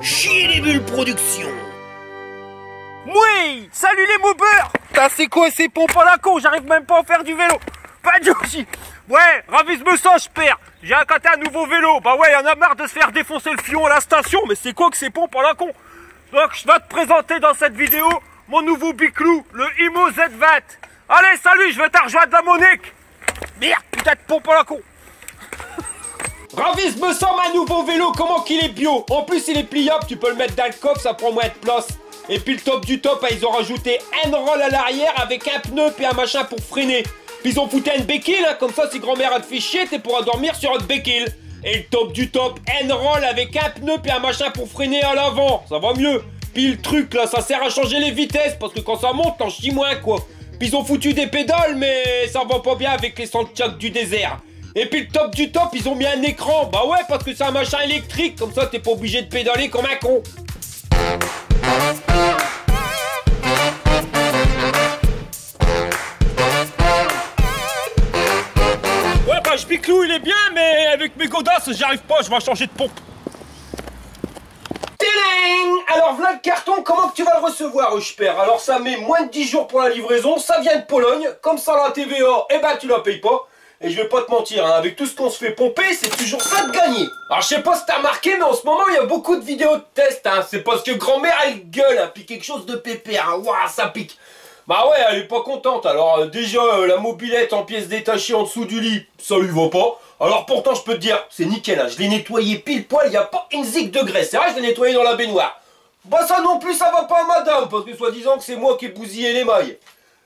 Chier les bulles production. Oui, salut les moubeurs. Putain, c'est quoi ces pompes à la con? J'arrive même pas à faire du vélo. Pas de soucis. Ouais, ravise-me ça, je perds. J'ai accaté un nouveau vélo. Bah ouais, y'en a marre de se faire défoncer le fion à la station. Mais c'est quoi que ces pompes à la con? Donc, je vais te présenter dans cette vidéo mon nouveau biclou, le Imo Z20. Allez, salut, je vais te rejoindre la Monique. Merde, putain de pompe à la con. Ravise me ça ma nouveau vélo, comment qu'il est bio. En plus il est pliable, tu peux le mettre dans le coffre, ça prend moins de place. Et puis le top du top, ils ont rajouté un roll à l'arrière avec un pneu puis un machin pour freiner. Puis ils ont foutu une béquille, comme ça si grand-mère a te fait chier, t'es pourras dormir sur une béquille. Et le top du top, un roll avec un pneu puis un machin pour freiner à l'avant, ça va mieux. Puis le truc là, ça sert à changer les vitesses parce que quand ça monte, t'en chies moins quoi. Puis ils ont foutu des pédales mais ça va pas bien avec les sandchucks du désert. Et puis le top du top, ils ont mis un écran. Bah ouais, parce que c'est un machin électrique. Comme ça, t'es pas obligé de pédaler comme un con. Ouais, bah je biclou, il est bien, mais avec mes godasses, j'y arrive pas. Je vais changer de pompe. Alors voilà le carton, comment que tu vas le recevoir, Euchper? Alors ça met moins de 10 jours pour la livraison. Ça vient de Pologne. Comme ça, la TVA, eh ben tu la payes pas. Et je vais pas te mentir, hein, avec tout ce qu'on se fait pomper, c'est toujours ça de gagner. Alors je sais pas si t'as remarqué, mais en ce moment il y a beaucoup de vidéos de tests. Hein. C'est parce que grand-mère elle gueule, hein, puis quelque chose de pépère. Hein. Ouah, ça pique. Bah ouais, elle est pas contente. Alors déjà, la mobilette en pièces détachées en dessous du lit, ça lui va pas. Alors pourtant je peux te dire, c'est nickel. Hein. Je l'ai nettoyé pile poil, il n'y a pas une zig de graisse. C'est vrai, je l'ai nettoyé dans la baignoire. Bah ça non plus, ça va pas madame, parce que soi-disant que c'est moi qui ai bousillé les mailles.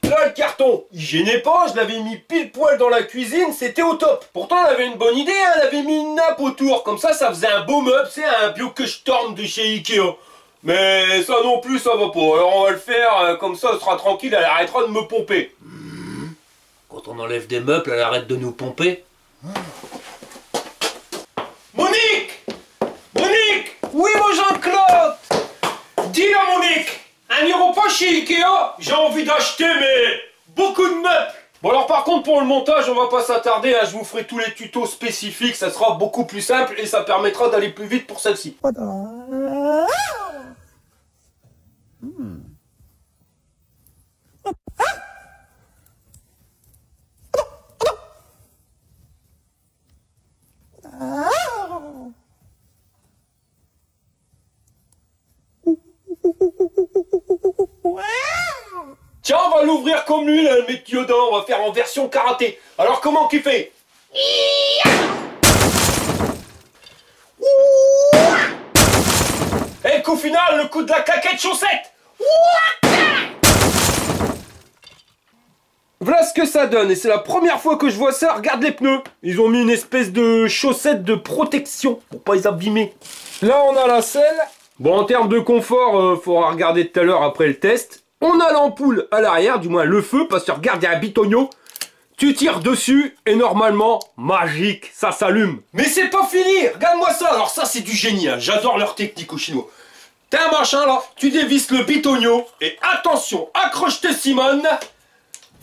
Là, le carton, il gênait pas, je l'avais mis pile poil dans la cuisine, c'était au top. Pourtant, elle avait une bonne idée, hein, elle avait mis une nappe autour, comme ça faisait un beau meuble, c'est un Björkestorm de chez Ikea. Mais ça non plus, ça va pas. Alors on va le faire, comme ça, elle sera tranquille, elle arrêtera de me pomper. Quand on enlève des meubles, elle arrête de nous pomper. Monique! Monique! Oui, mon Jean-Claude! Dis-le, Monique! Un n'ira pas chez Ikea, j'ai envie d'acheter, mais beaucoup de meubles. Bon alors par contre pour le montage, on va pas s'attarder, hein, je vous ferai tous les tutos spécifiques, ça sera beaucoup plus simple et ça permettra d'aller plus vite pour celle-ci. Tiens, on va l'ouvrir comme lui, là, le mec Yoda, on va faire en version karaté. Alors comment qu'il fait? Et qu'au final, le coup de la claquette chaussette. Voilà ce que ça donne, et c'est la première fois que je vois ça. Regarde les pneus, ils ont mis une espèce de chaussette de protection pour pas les abîmer. Là on a la selle. Bon, en termes de confort, faudra regarder tout à l'heure après le test. On a l'ampoule à l'arrière, du moins le feu, parce que regarde, il y a un bitonio. Tu tires dessus et normalement, magique, ça s'allume. Mais c'est pas fini, regarde-moi ça. Alors ça c'est du génie, hein. J'adore leur technique aux Chinois. T'as un machin là, tu dévisses le bitonio et attention, accroche-toi Simone.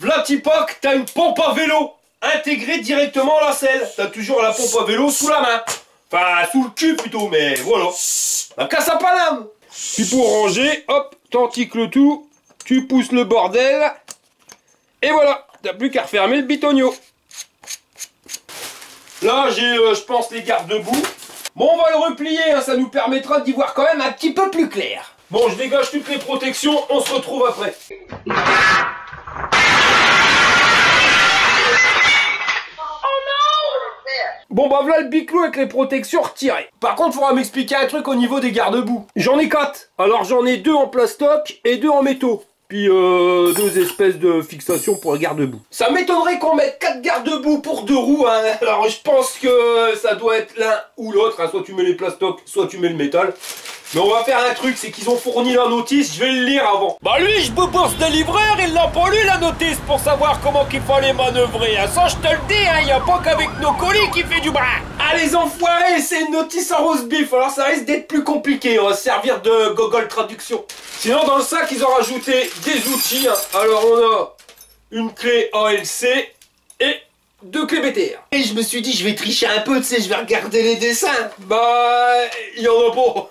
V'là Tipoc, t'as une pompe à vélo intégrée directement à la selle. T'as toujours la pompe à vélo sous la main. Enfin, sous le cul plutôt, mais voilà. La casse à paname. Puis pour ranger, hop, t'enticles le tout. Tu pousses le bordel. Et voilà, t'as plus qu'à refermer le bitonio. Là, j'ai, je pense, les garde-boue. Bon, on va le replier, hein, ça nous permettra d'y voir quand même un petit peu plus clair. Bon, je dégage toutes les protections, on se retrouve après. Bon bah voilà le biclou avec les protections retirées. Par contre, il faudra m'expliquer un truc au niveau des garde-boue. J'en ai 4. Alors j'en ai 2 en plastoc et 2 en métaux. Puis 2 espèces de fixations pour le garde-boue. Ça m'étonnerait qu'on mette 4 garde-boue pour 2 roues. Hein. Alors je pense que ça doit être l'un ou l'autre. Hein. Soit tu mets les plastocs, soit tu mets le métal. Mais on va faire un truc, c'est qu'ils ont fourni la notice, je vais le lire avant. Bah lui, je me bourse de livreur, il l'a pas lu la notice pour savoir comment qu'il fallait manœuvrer. Hein. Ça je te le dis, hein, y a pas qu'avec nos colis qui fait du bras. Ah les enfoirés, c'est une notice en rose bif, alors ça risque d'être plus compliqué, on va se servir de Google Traduction. Sinon dans le sac, ils ont rajouté des outils. Hein. Alors on a une clé ALC et 2 clés BTR. Et je me suis dit, je vais tricher un peu, tu sais, je vais regarder les dessins. Bah, il y en a pas.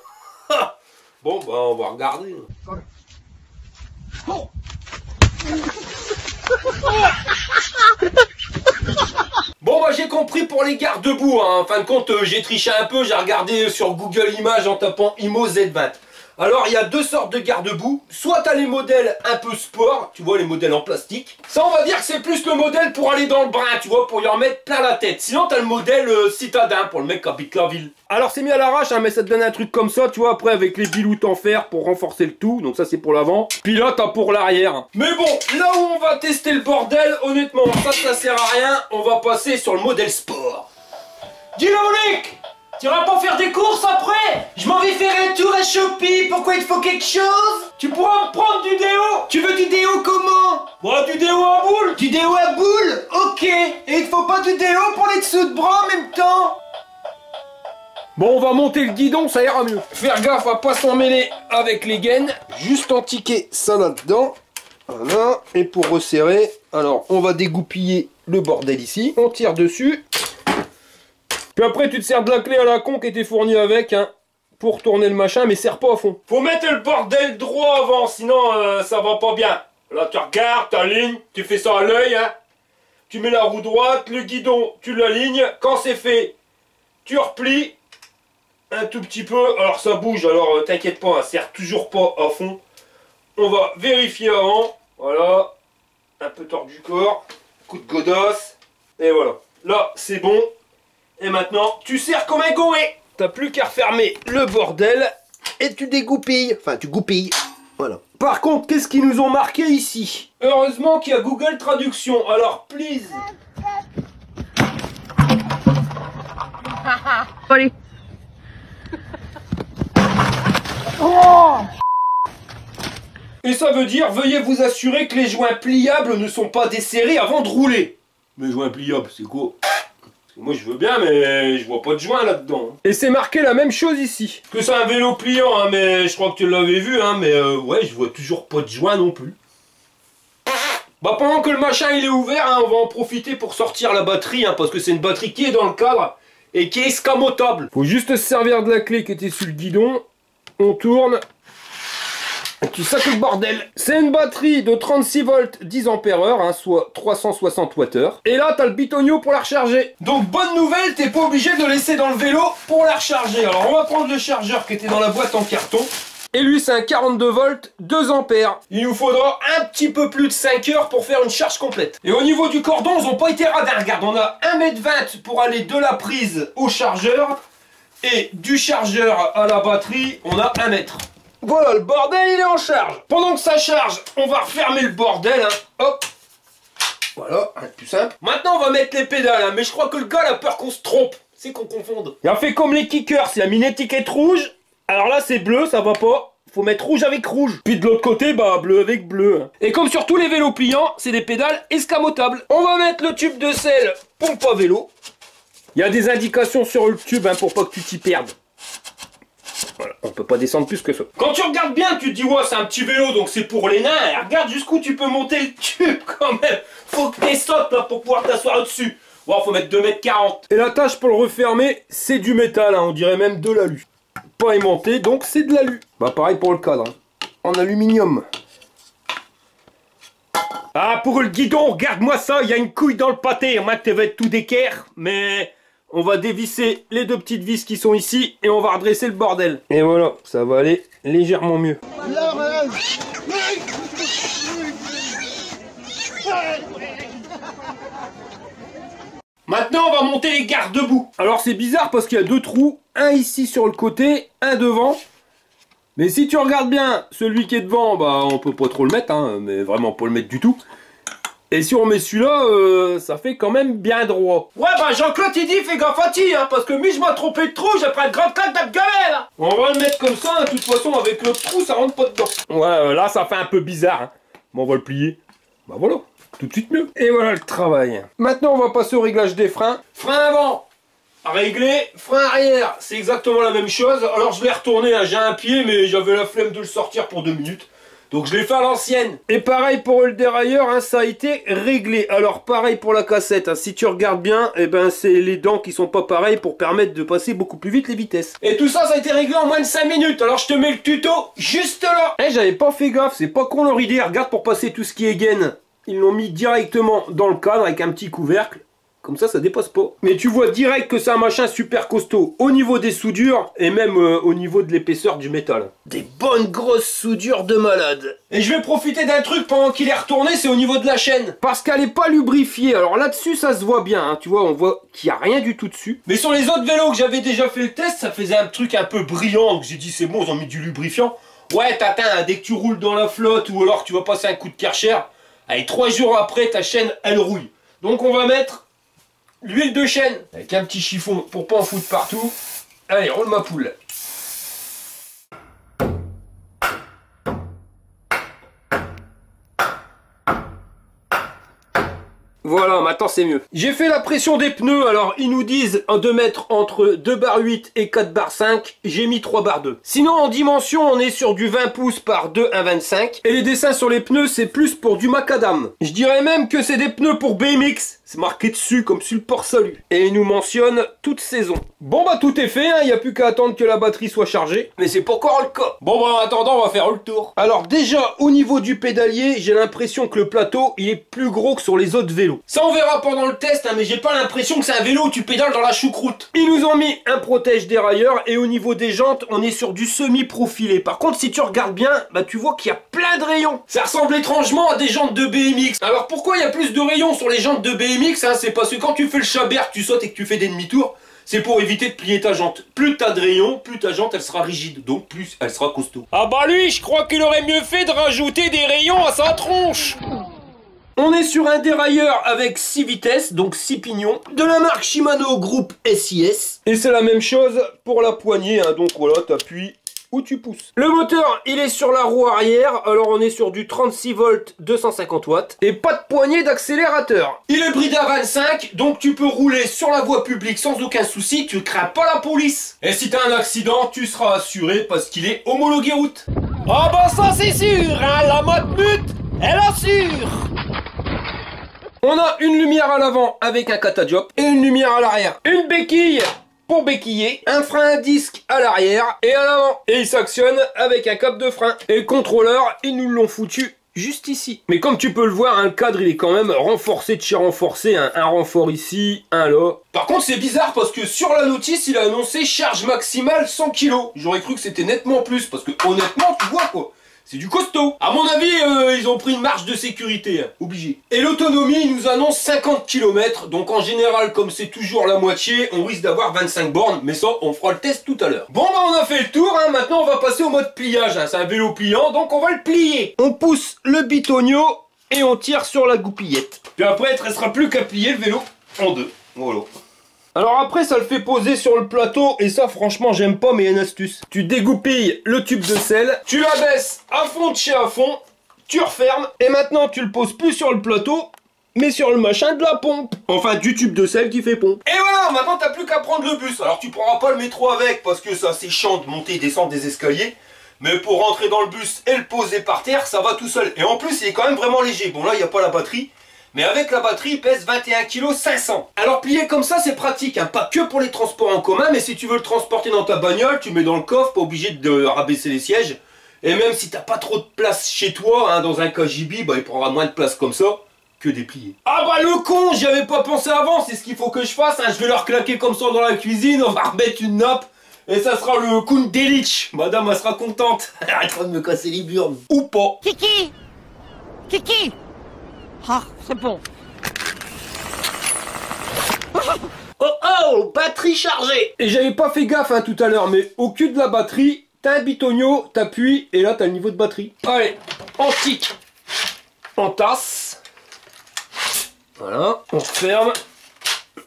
Bon, bah on va regarder. Bon, bah j'ai compris pour les garde-boue, hein. En fin de compte, j'ai triché un peu, j'ai regardé sur Google Images en tapant IMO Z20. Alors, il y a deux sortes de garde-boue. Soit tu as les modèles un peu sport, tu vois, les modèles en plastique. Ça, on va dire que c'est plus le modèle pour aller dans le brin, tu vois, pour y en mettre plein la tête. Sinon, tu as le modèle citadin, pour le mec qui habite la ville. Alors, c'est mis à l'arrache, hein, mais ça te donne un truc comme ça, tu vois, après, avec les biloutes en fer pour renforcer le tout. Donc ça, c'est pour l'avant. Puis là, t'as pour l'arrière. Mais bon, là où on va tester le bordel, honnêtement, ça sert à rien. On va passer sur le modèle sport. Dis-le, Luc! Tu iras pas faire des courses après? Je m'en vais faire un tour à Shopee, pourquoi il te faut quelque chose? Tu pourras me prendre du déo? Tu veux du déo comment? Bon, du déo à boule. Du déo à boule? Ok. Et il te faut pas du déo pour les dessous de bras en même temps? Bon, on va monter le guidon, ça ira mieux. Faire gaffe à pas s'en mêler avec les gaines. Juste entiquer ça là-dedans. Voilà. Et pour resserrer, alors on va dégoupiller le bordel ici. On tire dessus. Puis après, tu te sers de la clé à la con qui était fournie avec, hein, pour tourner le machin, mais serre pas à fond. Faut mettre le bordel droit avant, sinon ça va pas bien. Là, tu regardes, t'alignes, tu fais ça à l'œil, hein. Tu mets la roue droite, le guidon, tu l'alignes. Quand c'est fait, tu replies un tout petit peu. Alors ça bouge, alors t'inquiète pas, hein, serre toujours pas à fond. On va vérifier avant. Voilà. Un peu tordu du corps. Coup de godasse. Et voilà. Là, c'est bon. Et maintenant, tu serres comme un goé. T'as plus qu'à refermer le bordel et tu dégoupilles. Enfin, tu goupilles. Voilà. Par contre, qu'est-ce qu'ils nous ont marqué ici? Heureusement qu'il y a Google Traduction. Alors, please. Allez. Et ça veut dire, veuillez vous assurer que les joints pliables ne sont pas desserrés avant de rouler. Mais joints pliables, c'est quoi? Moi je veux bien, mais je vois pas de joint là-dedans. Et c'est marqué la même chose ici. Que c'est un vélo pliant, hein, mais je crois que tu l'avais vu, hein, mais ouais, je vois toujours pas de joint non plus. Bah pendant que le machin il est ouvert, hein, on va en profiter pour sortir la batterie, hein, parce que c'est une batterie qui est dans le cadre et qui est escamotable. Faut juste se servir de la clé qui était sur le guidon. On tourne. Et tu sacs le bordel. C'est une batterie de 36 volts 10 ampères heure, hein, soit 360 Wh. Et là, t'as le bitonio pour la recharger. Donc, bonne nouvelle, t'es pas obligé de laisser dans le vélo pour la recharger. Alors, on va prendre le chargeur qui était dans la boîte en carton. Et lui, c'est un 42 volts 2 ampères. Il nous faudra un petit peu plus de 5 heures pour faire une charge complète. Et au niveau du cordon, ils n'ont pas été radins. Regarde, on a 1,20 m pour aller de la prise au chargeur. Et du chargeur à la batterie, on a 1 mètre. Voilà, le bordel, il est en charge. Pendant que ça charge, on va refermer le bordel. Hein. Hop. Voilà, rien de plus simple. Maintenant, on va mettre les pédales. Hein. Mais je crois que le gars a peur qu'on se trompe. C'est qu'on confonde. Il a fait comme les kickers. Il a mis une étiquette rouge. Alors là, c'est bleu, ça va pas. Faut mettre rouge avec rouge. Puis de l'autre côté, bah, bleu avec bleu. Hein. Et comme sur tous les vélos pliants, c'est des pédales escamotables. On va mettre le tube de sel pompe à vélo. Il y a des indications sur le tube, hein, pour pas que tu t'y perdes. Voilà, on peut pas descendre plus que ça. Quand tu regardes bien, tu te dis, ouais, c'est un petit vélo, donc c'est pour les nains. Et regarde jusqu'où tu peux monter le tube quand même. Faut que tu sautes là pour pouvoir t'asseoir au-dessus. Bon, faut mettre 2,40 m. Et la tâche pour le refermer, c'est du métal, hein, on dirait même de l'alu. Pas aimanté, donc c'est de l'alu. Bah pareil pour le cadre, hein. En aluminium. Ah, pour le guidon, regarde-moi ça, il y a une couille dans le pâté. Moi, tu vas être tout d'équerre, mais... On va dévisser les deux petites vis qui sont ici et on va redresser le bordel. Et voilà, ça va aller légèrement mieux. Maintenant, on va monter les garde-boue. Alors, c'est bizarre parce qu'il y a deux trous. Un ici sur le côté, un devant. Mais si tu regardes bien, celui qui est devant, bah, on peut pas trop le mettre, hein, mais vraiment pas le mettre du tout. Et si on met celui-là, ça fait quand même bien droit. Ouais, bah Jean-Claude il dit fais gaffe à ti, hein, parce que moi je m'ai trompé de trou, j'ai pris une grande claque d'abgavel. On va le mettre comme ça, hein, de toute façon avec le trou ça rentre pas dedans. Ouais, là ça fait un peu bizarre, hein. Bon, on va le plier. Bah voilà, tout de suite mieux. Et voilà le travail. Maintenant on va passer au réglage des freins. Frein avant, à régler, frein arrière, c'est exactement la même chose. Alors je l'ai retourné, hein, j'ai un pied mais j'avais la flemme de le sortir pour 2 minutes. Donc je l'ai fait à l'ancienne. Et pareil pour le dérailleur, hein, ça a été réglé. Alors pareil pour la cassette, hein, si tu regardes bien, eh ben, c'est les dents qui sont pas pareilles pour permettre de passer beaucoup plus vite les vitesses. Et tout ça a été réglé en moins de 5 minutes. Alors je te mets le tuto juste là. Eh, j'avais pas fait gaffe, c'est pas con leur idée. Regarde, pour passer tout ce qui est gaine, ils l'ont mis directement dans le cadre avec un petit couvercle. Comme ça dépasse pas. Mais tu vois direct que c'est un machin super costaud au niveau des soudures et même au niveau de l'épaisseur du métal. Des bonnes grosses soudures de malade. Et je vais profiter d'un truc pendant qu'il est retourné, c'est au niveau de la chaîne. Parce qu'elle est pas lubrifiée. Alors là-dessus, ça se voit bien. Hein. Tu vois, on voit qu'il n'y a rien du tout dessus. Mais sur les autres vélos que j'avais déjà fait le test, ça faisait un truc un peu brillant. Donc j'ai dit c'est bon, ils ont mis du lubrifiant. Ouais, Tatin, dès que tu roules dans la flotte ou alors tu vas passer un coup de Karcher, allez, 3 jours après, ta chaîne, elle rouille. Donc on va mettre l'huile de chêne avec un petit chiffon pour pas en foutre partout. Allez, roule ma poule. Voilà, maintenant c'est mieux. J'ai fait la pression des pneus, alors ils nous disent de mettre entre 2 bar 8 et 4 bar 5. J'ai mis 3 bar 2. Sinon en dimension, on est sur du 20 pouces par 2 1,25. Et les dessins sur les pneus, c'est plus pour du macadam. Je dirais même que c'est des pneus pour BMX. C'est marqué dessus comme sur le port-salut. Et il nous mentionne toute saison. Bon bah tout est fait, hein. Il n'y a plus qu'à attendre que la batterie soit chargée. Mais c'est pas encore le cas. Bon bah en attendant, on va faire le tour. Alors déjà, au niveau du pédalier, j'ai l'impression que le plateau, il est plus gros que sur les autres vélos. Ça on verra pendant le test, hein, mais j'ai pas l'impression que c'est un vélo où tu pédales dans la choucroute. Ils nous ont mis un protège dérailleur et au niveau des jantes, on est sur du semi-profilé. Par contre, si tu regardes bien, bah tu vois qu'il y a plein de rayons. Ça ressemble étrangement à des jantes de BMX. Alors pourquoi il y a plus de rayons sur les jantes de BMX, hein? C'est parce que quand tu fais le chabert, tu sautes et que tu fais des demi-tours, c'est pour éviter de plier ta jante. Plus t'as de rayons, plus ta jante elle sera rigide, donc plus elle sera costaud. Ah bah lui, je crois qu'il aurait mieux fait de rajouter des rayons à sa tronche. On est sur un dérailleur avec 6 vitesses, donc 6 pignons, de la marque Shimano Group SIS. Et c'est la même chose pour la poignée, hein, donc voilà, t'appuies où tu pousses. Le moteur, il est sur la roue arrière, alors on est sur du 36 volts 250 watts, et pas de poignée d'accélérateur. Il est bridé à 25, donc tu peux rouler sur la voie publique sans aucun souci, tu crains pas la police. Et si t'as un accident, tu seras assuré parce qu'il est homologué route. Ah bah ça c'est sûr, hein, la mode mute, elle assure. On a une lumière à l'avant avec un catadiop et une lumière à l'arrière. Une béquille pour béquiller, un frein à disque à l'arrière et à l'avant. Et il s'actionne avec un câble de frein. Et le contrôleur, ils nous l'ont foutu juste ici. Mais comme tu peux le voir, hein, le cadre il est quand même renforcé de chez renforcé. Hein. Un renfort ici, un là. Par contre c'est bizarre parce que sur la notice il a annoncé charge maximale 100 kg. J'aurais cru que c'était nettement plus parce que honnêtement tu vois quoi. C'est du costaud. À mon avis, ils ont pris une marge de sécurité. Hein. Obligé. Et l'autonomie, ils nous annoncent 50 km. Donc en général, comme c'est toujours la moitié, on risque d'avoir 25 bornes. Mais ça, on fera le test tout à l'heure. Bon, bah on a fait le tour. Hein. Maintenant, on va passer au mode pliage. Hein. C'est un vélo pliant, donc on va le plier. On pousse le bitonio et on tire sur la goupillette. Puis après, il ne restera plus qu'à plier le vélo en deux. Voilà. Alors après ça le fait poser sur le plateau et ça franchement j'aime pas, mais il y a une astuce. Tu dégoupilles le tube de sel, tu la baisses à fond de chez à fond, tu refermes et maintenant tu le poses plus sur le plateau mais sur le machin de la pompe. Enfin du tube de sel qui fait pompe. Et voilà, maintenant t'as plus qu'à prendre le bus. Alors tu prendras pas le métro avec parce que ça c'est chiant de monter et descendre des escaliers. Mais pour rentrer dans le bus et le poser par terre, ça va tout seul. Et en plus il est quand même vraiment léger. Bon là il n'y a pas la batterie. Mais avec la batterie, il pèse 21 kg 500. Alors plier comme ça, c'est pratique, hein. Pas que pour les transports en commun, mais si tu veux le transporter dans ta bagnole, tu mets dans le coffre, pas obligé de rabaisser les sièges. Et même si t'as pas trop de place chez toi, hein, dans un KGB, bah, il prendra moins de place comme ça que déplié. Ah bah le con, j'y avais pas pensé avant, c'est ce qu'il faut que je fasse. Hein. Je vais leur claquer comme ça dans la cuisine, on va remettre une nappe. Et ça sera le Kundelic. Madame, elle sera contente. Arrête pas de me casser les burnes. Ou pas. Kiki Kiki Ah, c'est bon. Oh oh, batterie chargée. Et j'avais pas fait gaffe hein, tout à l'heure, mais au cul de la batterie, t'as un bitonio, t'appuies et là t'as le niveau de batterie. Allez, on tique. On tasse. Voilà, on referme.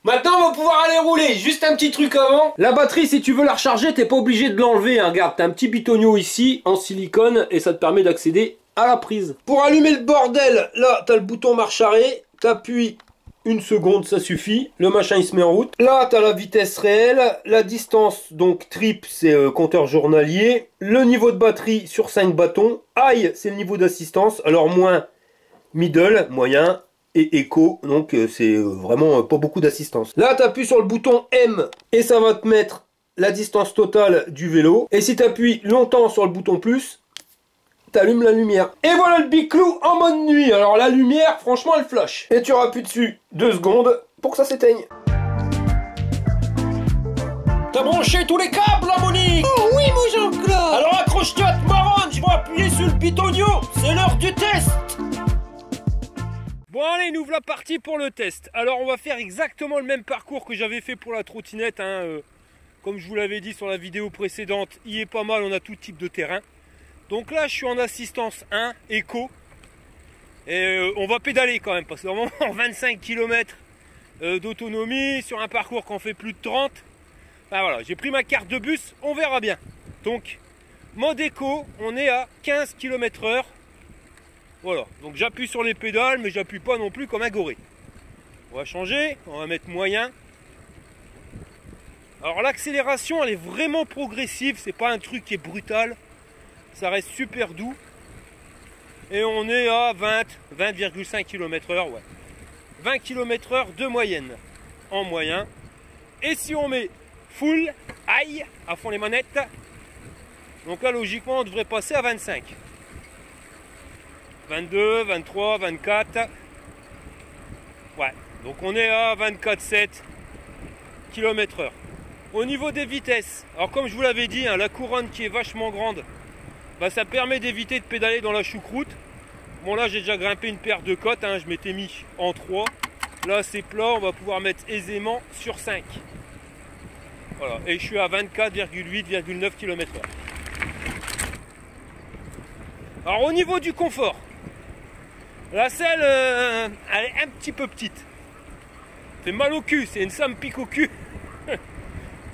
Maintenant on va pouvoir aller rouler, juste un petit truc avant. La batterie, si tu veux la recharger, t'es pas obligé de l'enlever. Hein. Regarde, t'as un petit bitonio ici en silicone et ça te permet d'accéder à la prise. Pour allumer le bordel, là t'as le bouton marche arrêt, t'appuies 1 seconde, ça suffit. Le machin, il se met en route. Là, tu as la vitesse réelle. La distance, donc trip, c'est compteur journalier. Le niveau de batterie sur 5 bâtons. High, c'est le niveau d'assistance. Alors, moins, middle, moyen. Et éco, donc c'est vraiment pas beaucoup d'assistance. Là, tu appuies sur le bouton M et ça va te mettre la distance totale du vélo. Et si tu appuies longtemps sur le bouton plus, tu allumes la lumière. Et voilà le Biclou en mode nuit. Alors la lumière, franchement, elle flash. Et tu appuies dessus 2 secondes pour que ça s'éteigne. T'as branché tous les câbles là, Monique? Oh oui, mon Jean-Claude. Alors accroche-toi à te marronne, je vais appuyer sur le bitonio. C'est l'heure du test. Bon allez, nous voilà partis pour le test. Alors on va faire exactement le même parcours que j'avais fait pour la trottinette. Comme je vous l'avais dit sur la vidéo précédente, il est pas mal, on a tout type de terrain. Donc là je suis en assistance 1, éco. Et on va pédaler quand même, parce que normalement 25 km d'autonomie sur un parcours qu'on fait plus de 30. Enfin voilà, j'ai pris ma carte de bus, on verra bien. Donc mode éco, on est à 15 km/h. Voilà, donc j'appuie sur les pédales, mais j'appuie pas non plus comme un goré. On va changer, on va mettre moyen. Alors l'accélération, elle est vraiment progressive, c'est pas un truc qui est brutal. Ça reste super doux. Et on est à 20,5 km/h, ouais. 20 km/h de moyenne, en moyen. Et si on met full, high, à fond les manettes, donc là logiquement on devrait passer à 25. 22, 23, 24. Ouais, donc on est à 24,7 km/h. Au niveau des vitesses, alors comme je vous l'avais dit, la couronne qui est vachement grande, bah, ça permet d'éviter de pédaler dans la choucroute. Bon là j'ai déjà grimpé une paire de côtes, je m'étais mis en 3. Là c'est plat, on va pouvoir mettre aisément sur 5. Voilà, et je suis à 24,8,9 km/h. Alors au niveau du confort, la selle, elle est un petit peu petite. Fait mal au cul, c'est une somme pique au cul.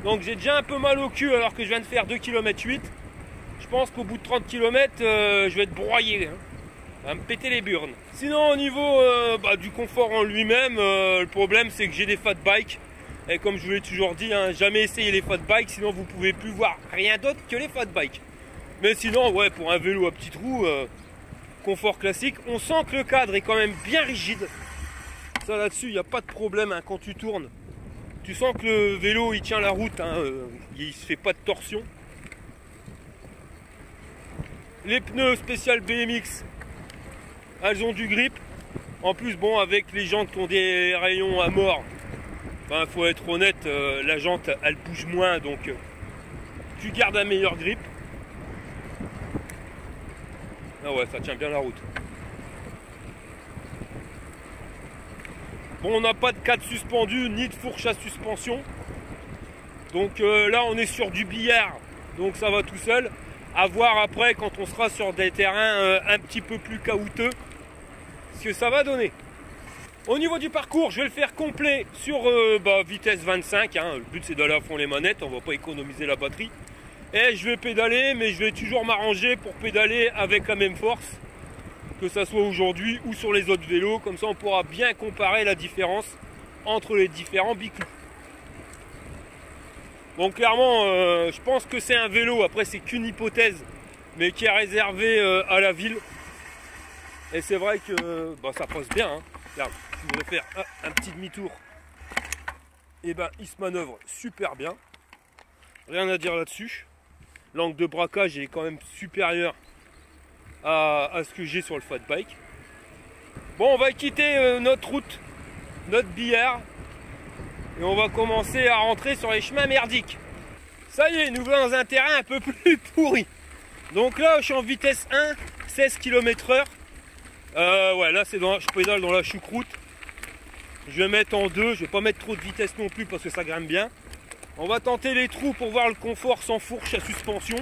Donc j'ai déjà un peu mal au cul alors que je viens de faire 2,8 km. Je pense qu'au bout de 30 km, je vais être broyé. Ça va me péter les burnes. Sinon au niveau du confort en lui-même, le problème c'est que j'ai des fat bikes. Et comme je vous l'ai toujours dit, jamais essayer les fat bikes, sinon vous pouvez plus voir rien d'autre que les fat bikes. Mais sinon, ouais, pour un vélo à petits trous, confort classique, on sent que le cadre est quand même bien rigide. Ça là-dessus, il n'y a pas de problème quand tu tournes. Tu sens que le vélo il tient la route, il ne se fait pas de torsion. Les pneus spécial BMX, elles ont du grip. En plus, bon, avec les jantes qui ont des rayons à mort, ben, faut être honnête, la jante elle bouge moins, donc tu gardes un meilleur grip. Ah ouais, ça tient bien la route. Bon, on n'a pas de cadre suspendu ni de fourche à suspension. Donc là, on est sur du billard. Donc ça va tout seul. À voir après quand on sera sur des terrains un petit peu plus caouteux. Ce que ça va donner. Au niveau du parcours, je vais le faire complet sur vitesse 25. Le but c'est d'aller à fond les manettes. On ne va pas économiser la batterie. Et je vais pédaler, mais je vais toujours m'arranger pour pédaler avec la même force, que ça soit aujourd'hui ou sur les autres vélos. Comme ça, on pourra bien comparer la différence entre les différents Biclou. Bon, clairement, je pense que c'est un vélo, après c'est qu'une hypothèse, mais qui est réservé à la ville. Et c'est vrai que ça passe bien. Regarde, si je voudrais faire un petit demi-tour, et il se manœuvre super bien. Rien à dire là-dessus. L'angle de braquage est quand même supérieur à ce que j'ai sur le fat bike. Bon, on va quitter notre route, notre billard, et on va commencer à rentrer sur les chemins merdiques. Ça y est, nous voilà dans un terrain un peu plus pourri. Donc là, je suis en vitesse 1, 16 km/h. Ouais, là, je pédale dans la choucroute. Je vais mettre en 2, je vais pas mettre trop de vitesse non plus parce que ça grimpe bien. On va tenter les trous pour voir le confort sans fourche à suspension.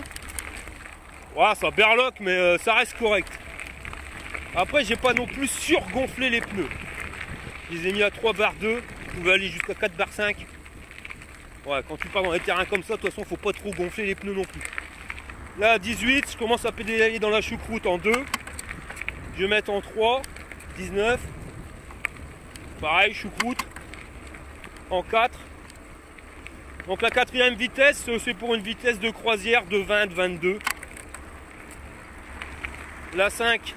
Voilà, ça berloque, mais ça reste correct. Après, j'ai pas non plus surgonflé les pneus. Je les ai mis à 3 bar 2. Vous pouvez aller jusqu'à 4 bar 5. Ouais, quand tu pars dans les terrains comme ça, de toute façon, faut pas trop gonfler les pneus non plus. Là, à 18, je commence à pédaler dans la choucroute en 2. Je vais mettre en 3, 19, Pareil, choucroute. En 4. Donc la quatrième vitesse, c'est pour une vitesse de croisière de 20-22. La 5,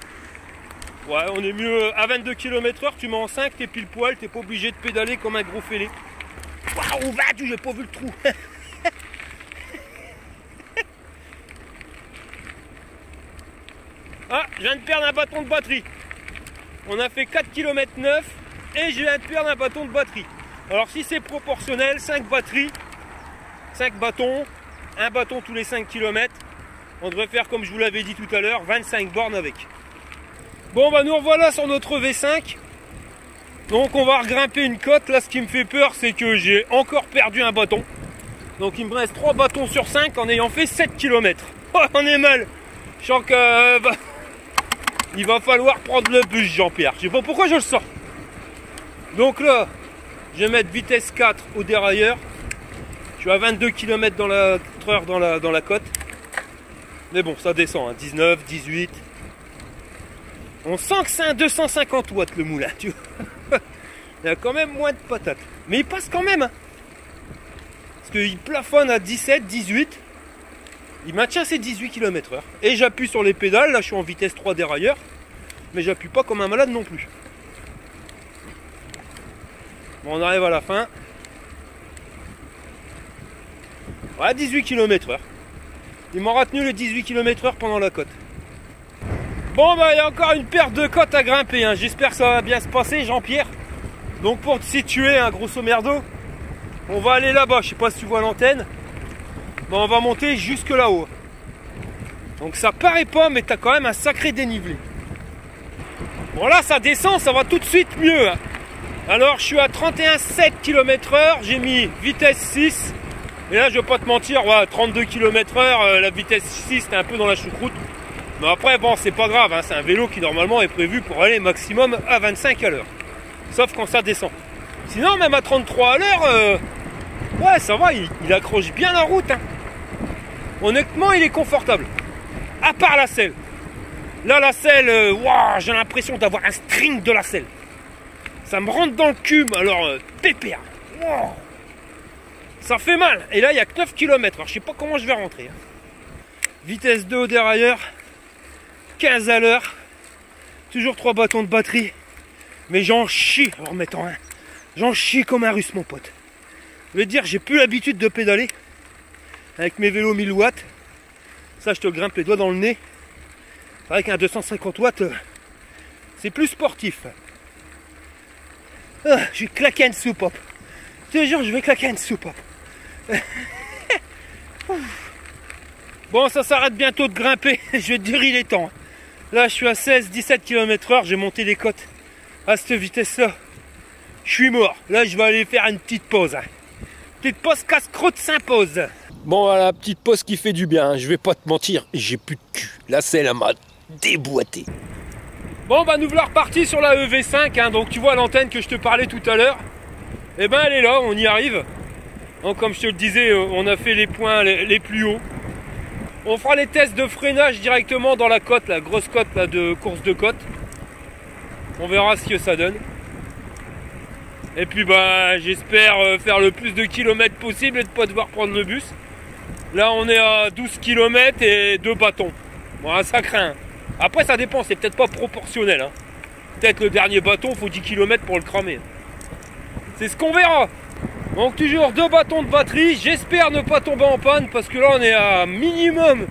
ouais, on est mieux à 22 km/h, tu mets en 5, t'es pile poil, t'es pas obligé de pédaler comme un gros fêlé. Waouh, vas-tu, j'ai pas vu le trou. Ah, je viens de perdre un bâton de batterie. On a fait 4 km 9 et je viens de perdre un bâton de batterie. Alors si c'est proportionnel, 5 batteries, 5 bâtons, un bâton tous les 5 km, on devrait faire comme je vous l'avais dit tout à l'heure, 25 bornes avec. Bon bah nous revoilà sur notre V5. Donc on va regrimper une côte. Là ce qui me fait peur c'est que j'ai encore perdu un bâton. Donc il me reste 3 bâtons sur 5 en ayant fait 7 km. Oh, on est mal. Je sens que il va falloir prendre le bus Jean-Pierre. Je sais pas pourquoi je le sens. Donc là, je vais mettre vitesse 4 au dérailleur. Je suis à 22 km dans la heure dans la côte. Mais bon, ça descend, hein. 19, 18. On sent que c'est un 250 watts le moulin, tu vois. Il y a quand même moins de patates. Mais il passe quand même, hein. Parce qu'il plafonne à 17, 18. Il maintient ses 18 km/h. Et j'appuie sur les pédales. Là, je suis en vitesse 3 dérailleur. Mais j'appuie pas comme un malade non plus. Bon, on arrive à la fin. Voilà, 18 km/h. Il m'aura tenu les 18 km/h pendant la côte. Bon, bah, il y a encore une paire de côtes à grimper, hein. J'espère que ça va bien se passer, Jean-Pierre. Donc, pour te situer, hein, grosso merdo, on va aller là-bas. Je sais pas si tu vois l'antenne. Bah, on va monter jusque là-haut. Donc, ça paraît pas, mais t'as quand même un sacré dénivelé. Bon, là, ça descend, ça va tout de suite mieux, hein. Alors, je suis à 31,7 km/h. J'ai mis vitesse 6. Et là, je vais pas te mentir, ouais, 32 km/h, la vitesse 6, t'es un peu dans la choucroute. Mais après, bon, c'est pas grave, hein, c'est un vélo qui normalement est prévu pour aller maximum à 25 à l'heure. Sauf quand ça descend. Sinon, même à 33 à l'heure, ouais, ça va, il accroche bien la route, hein. Honnêtement, il est confortable. À part la selle. Là, la selle, wow, j'ai l'impression d'avoir un string de la selle. Ça me rentre dans le cul, alors, pépère. Wow. Ça fait mal. Et là, il y a que 9 km. Alors, je sais pas comment je vais rentrer. Vitesse 2 au dérailleur. 15 à l'heure. Toujours 3 bâtons de batterie. Mais j'en chie en remettant un. J'en chie comme un russe, mon pote. Je veux dire, j'ai plus l'habitude de pédaler. Avec mes vélos 1000 watts. Ça, je te grimpe les doigts dans le nez. Avec un 250 watts, c'est plus sportif. Ah, je vais claquer une soupape. Je te jure, je vais claquer une soupape. Bon, ça s'arrête bientôt de grimper. Je vais te dire, il est temps. Là, je suis à 16-17 km/h. J'ai monté les côtes à cette vitesse-là. Je suis mort. Là, je vais aller faire une petite pause. Petite pause casse-croûte s'impose. Bon, voilà, petite pause qui fait du bien. Je vais pas te mentir, j'ai plus de cul. La selle m'a déboîté. Bon, bah, nous voilà repartis sur la EV5. Hein. Donc, tu vois l'antenne que je te parlais tout à l'heure. Eh ben, elle est là, on y arrive. Donc, comme je te le disais, on a fait les points les plus hauts. On fera les tests de freinage directement dans la côte, la grosse côte là, de course de côte. On verra ce que ça donne. Et puis bah j'espère faire le plus de kilomètres possible et de ne pas devoir prendre le bus. Là on est à 12 km et 2 bâtons. Bon, ça craint. Après ça dépend, c'est peut-être pas proportionnel. Hein. Peut-être le dernier bâton, il faut 10 km pour le cramer. C'est ce qu'on verra. Donc toujours 2 bâtons de batterie, j'espère ne pas tomber en panne parce que là on est à minimum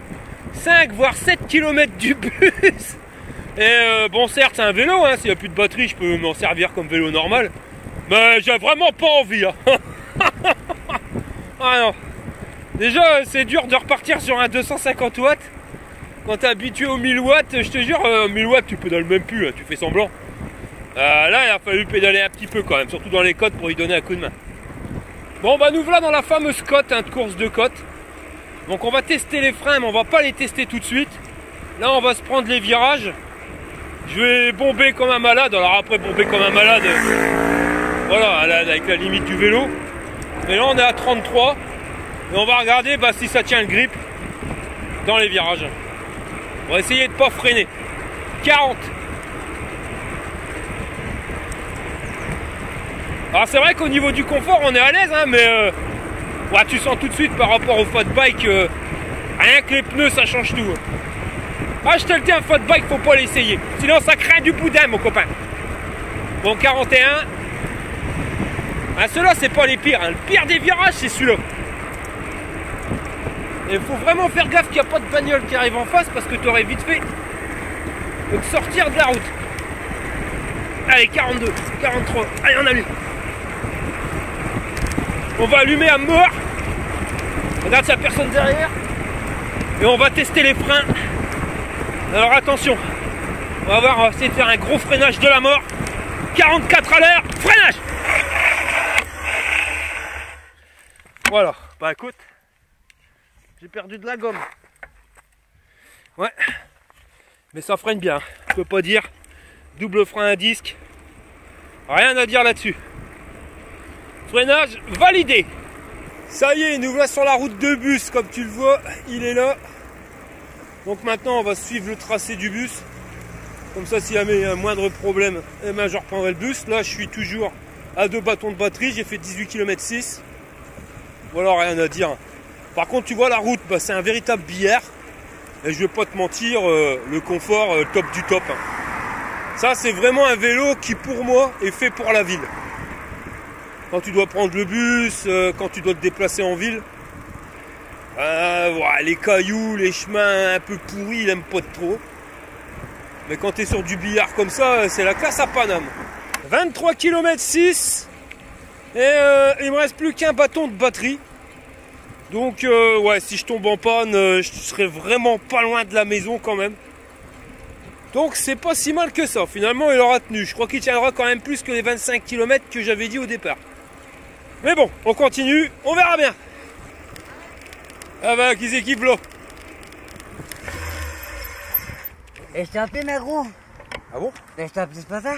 5 voire 7 km du bus. Et bon certes c'est un vélo, hein, s'il n'y a plus de batterie je peux m'en servir comme vélo normal. Mais j'ai vraiment pas envie. Hein. Ah non. Déjà c'est dur de repartir sur un 250 watts. Quand t'es habitué aux 1000 watts, je te jure 1000 watts tu pédales même plus, hein, tu fais semblant. Là il a fallu pédaler un petit peu quand même, surtout dans les côtes pour y donner un coup de main. Bon bah nous voilà dans la fameuse côte, hein, de course de côte. Donc on va tester les freins mais on va pas les tester tout de suite. Là on va se prendre les virages. Je vais bomber comme un malade. Alors après bomber comme un malade, voilà, avec la limite du vélo. Mais là on est à 33. Et on va regarder bah, si ça tient le grip dans les virages. On va essayer de pas freiner. 40. Alors c'est vrai qu'au niveau du confort on est à l'aise hein, mais ouais, tu sens tout de suite par rapport au fat bike rien que les pneus ça change tout. Ah je te le dis, un fat bike faut pas l'essayer, sinon ça craint du boudin mon copain. Bon 41. Ah ceux-là c'est pas les pires, hein. Le pire des virages c'est celui-là. Et il faut vraiment faire gaffe qu'il n'y a pas de bagnole qui arrive en face parce que tu aurais vite fait de te sortir de la route. Allez 42, 43, allez on allume. On va allumer à mort. Regarde s'il n'y a personne derrière. Et on va tester les freins. Alors attention, on va essayer de faire un gros freinage de la mort. 44 à l'heure, freinage. Voilà, bah écoute, j'ai perdu de la gomme. Ouais, mais ça freine bien, je peux pas dire. Double frein à disque, rien à dire là-dessus. Freinage validé. Ça y est, nous voilà sur la route de bus, comme tu le vois, il est là. Donc maintenant on va suivre le tracé du bus. Comme ça, s'il y a un moindre problème, eh ben, je reprendrai le bus. Là je suis toujours à 2 bâtons de batterie, j'ai fait 18 km 6. Voilà, rien à dire. Par contre, tu vois la route, bah, c'est un véritable billard. Et je vais pas te mentir, le confort, top du top. Hein. Ça, c'est vraiment un vélo qui, pour moi, est fait pour la ville. Quand tu dois prendre le bus, quand tu dois te déplacer en ville. Ouais, les cailloux, les chemins un peu pourris, il aime pas trop. Mais quand tu es sur du billard comme ça, c'est la classe à Paname. 23 km 6. Et il me reste plus qu'un bâton de batterie. Donc ouais, si je tombe en panne, je serai vraiment pas loin de la maison quand même. Donc c'est pas si mal que ça. Finalement il aura tenu. Je crois qu'il tiendra quand même plus que les 25 km que j'avais dit au départ. Mais bon, on continue, on verra bien. Ah bah qui c'est qui là? Et je t'ai appelé, ma gros. Ah bon? Mais je t'ai appelé ce matin.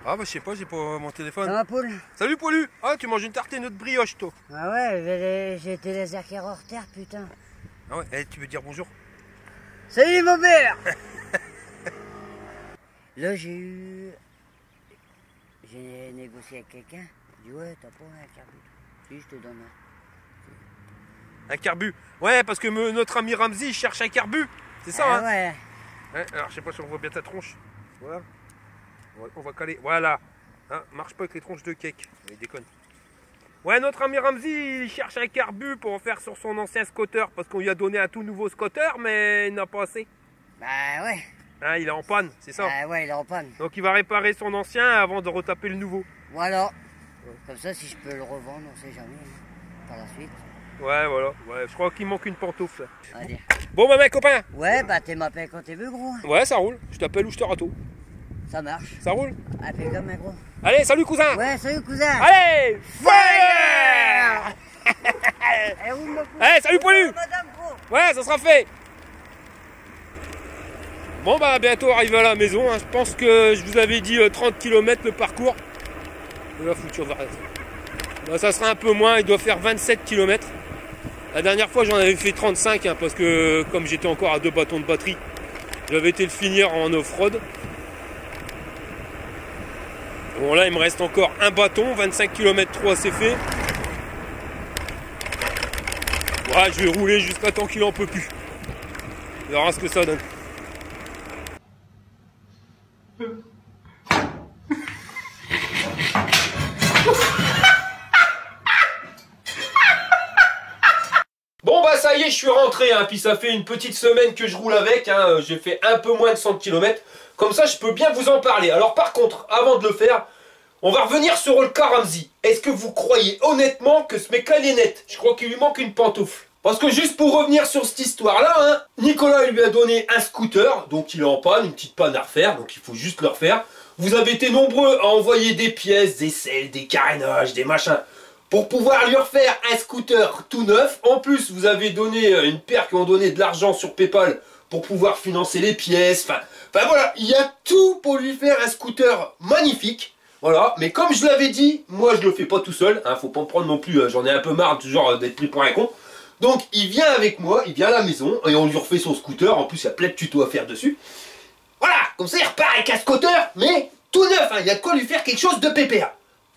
Ah bah je sais pas, j'ai pas mon téléphone. Ça va, Paul? Salut Paulu. Ah tu manges une tartine de brioche toi. Ah ouais, j'ai été les arcades hors terre, putain. Ah ouais, eh, tu veux dire bonjour? Salut mon père. Là j'ai négocié avec quelqu'un. Il dit ouais, t'as pas un carbu. Si, je te donne un. Un carbu. Ouais, parce que notre ami Ramsey il cherche un carbu. C'est ça hein? Ouais. Ouais, alors je sais pas si on voit bien ta tronche. Voilà. On va caler. Voilà. Hein, marche pas avec les tronches de cake. Il déconne. Ouais, notre ami Ramsey, il cherche un carbu pour en faire sur son ancien scooter. Parce qu'on lui a donné un tout nouveau scooter, mais il n'a pas assez. Bah ouais. Hein, il est en panne, c'est ça? Ah ouais, il est en panne. Donc il va réparer son ancien avant de retaper le nouveau. Voilà. Ouais. Comme ça, si je peux le revendre, on sait jamais. Par la suite. Ouais, voilà. Ouais, je crois qu'il manque une pantoufle. Allez. Bon, bah, mec, copain. Ouais, bah, tu m'appelles quand tu veux, gros. Ouais, ça roule. Je t'appelle ou je te râteau. Ça marche. Ça roule? Appelle comme un gros. Allez, salut, cousin. Ouais, salut, cousin. Allez, fire. Allez, salut, Paulu. Madame, gros. Ouais, ça sera fait. Bon, bah, bientôt arrivé à la maison. Hein. Je pense que je vous avais dit 30 km le parcours. La fouture va rester. Bah, ça sera un peu moins. Il doit faire 27 km. La dernière fois, j'en avais fait 35 hein, parce que comme j'étais encore à 2 bâtons de batterie, j'avais été le finir en off-road. Bon, là, il me reste encore un bâton. 25 km 3, c'est fait. Ouais, je vais rouler jusqu'à temps qu'il en peut plus. On verra ce que ça donne. Bon bah ça y est, je suis rentré, hein, puis ça fait une petite semaine que je roule avec, hein, j'ai fait un peu moins de 100 km, comme ça je peux bien vous en parler. Alors par contre, avant de le faire, on va revenir sur le cas Ramsey. Est-ce que vous croyez honnêtement que ce mec-là il est net? Je crois qu'il lui manque une pantoufle. Parce que juste pour revenir sur cette histoire-là, hein, Nicolas il lui a donné un scooter, donc il est en panne, une petite panne à refaire, donc il faut juste le refaire. Vous avez été nombreux à envoyer des pièces, des selles, des carénages, des machins, pour pouvoir lui refaire un scooter tout neuf. En plus, vous avez donné une paire qui ont donné de l'argent sur PayPal pour pouvoir financer les pièces. Enfin voilà, il y a tout pour lui faire un scooter magnifique. Voilà, mais comme je l'avais dit, moi je le fais pas tout seul. Hein, faut pas me prendre non plus, j'en ai un peu marre toujours d'être pris pour un con. Donc il vient avec moi, il vient à la maison et on lui refait son scooter. En plus, il y a plein de tutos à faire dessus. Voilà, comme ça il repart avec un scooter, mais tout neuf. Hein, il y a de quoi lui faire quelque chose de pépère.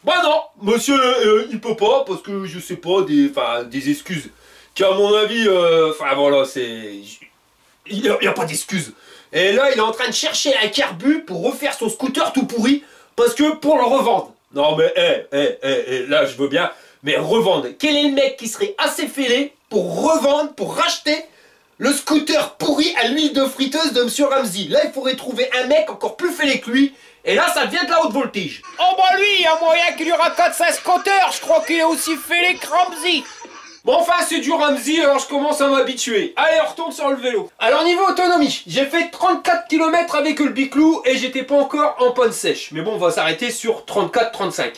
Bah non, monsieur, il peut pas, parce que je sais pas, des excuses. Qu'à mon avis, enfin voilà, c'est... Il n'y a pas d'excuses. Et là, il est en train de chercher un carbu pour refaire son scooter tout pourri, parce que pour le revendre. Non mais, là je veux bien, mais revendre. Quel est le mec qui serait assez fêlé pour revendre, pour racheter le scooter pourri à l'huile de friteuse de Monsieur Ramsey? Là, il faudrait trouver un mec encore plus fêlé que lui, et là, ça devient de la haute voltige. Oh bah lui, il y a moyen qu'il lui raconte sa scooter, je crois qu'il est aussi fêlé que Ramsey. Bon, enfin, c'est du Ramsey, alors je commence à m'habituer. Allez, on retourne sur le vélo. Alors, niveau autonomie, j'ai fait 34 km avec le Biclou et j'étais pas encore en panne sèche. Mais bon, on va s'arrêter sur 34-35.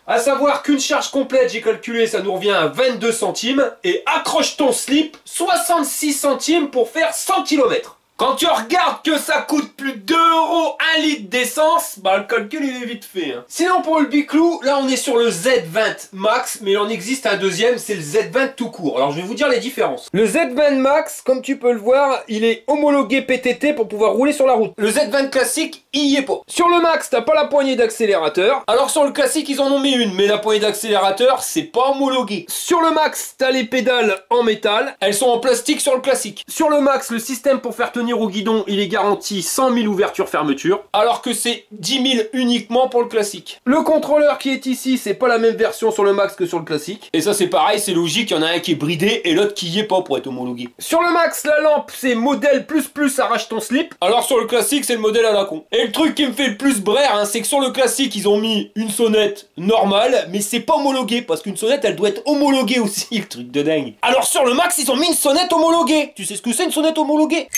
À savoir qu'une charge complète, j'ai calculé, ça nous revient à 22 centimes. Et accroche ton slip, 66 centimes pour faire 100 km. Quand tu regardes que ça coûte plus de 2 € un litre d'essence, bah le calcul il est vite fait. Hein. Sinon pour le Biclou, là on est sur le Z20 Max, mais il en existe un deuxième, c'est le Z20 tout court. Alors je vais vous dire les différences. Le Z20 Max, comme tu peux le voir, il est homologué PTT pour pouvoir rouler sur la route. Le Z20 classique, il y est pas. Sur le Max, t'as pas la poignée d'accélérateur. Alors sur le classique, ils en ont mis une, mais la poignée d'accélérateur, c'est pas homologué. Sur le Max, t'as les pédales en métal, elles sont en plastique sur le classique. Sur le Max, le système pour faire tenir au guidon, il est garanti 100 000 ouvertures-fermetures, alors que c'est 10 000 uniquement pour le classique. Le contrôleur qui est ici, c'est pas la même version sur le Max que sur le classique. Et ça c'est pareil, c'est logique, il y en a un qui est bridé et l'autre qui y est pas pour être homologué. Sur le Max, la lampe, c'est modèle plus arrache ton slip, alors sur le classique, c'est le modèle à la con. Et le truc qui me fait le plus braire, hein, c'est que sur le classique, ils ont mis une sonnette normale, mais c'est pas homologué, parce qu'une sonnette, elle doit être homologuée aussi, le truc de dingue. Alors sur le Max, ils ont mis une sonnette homologuée. Tu sais ce que c'est une sonnette homologuée ?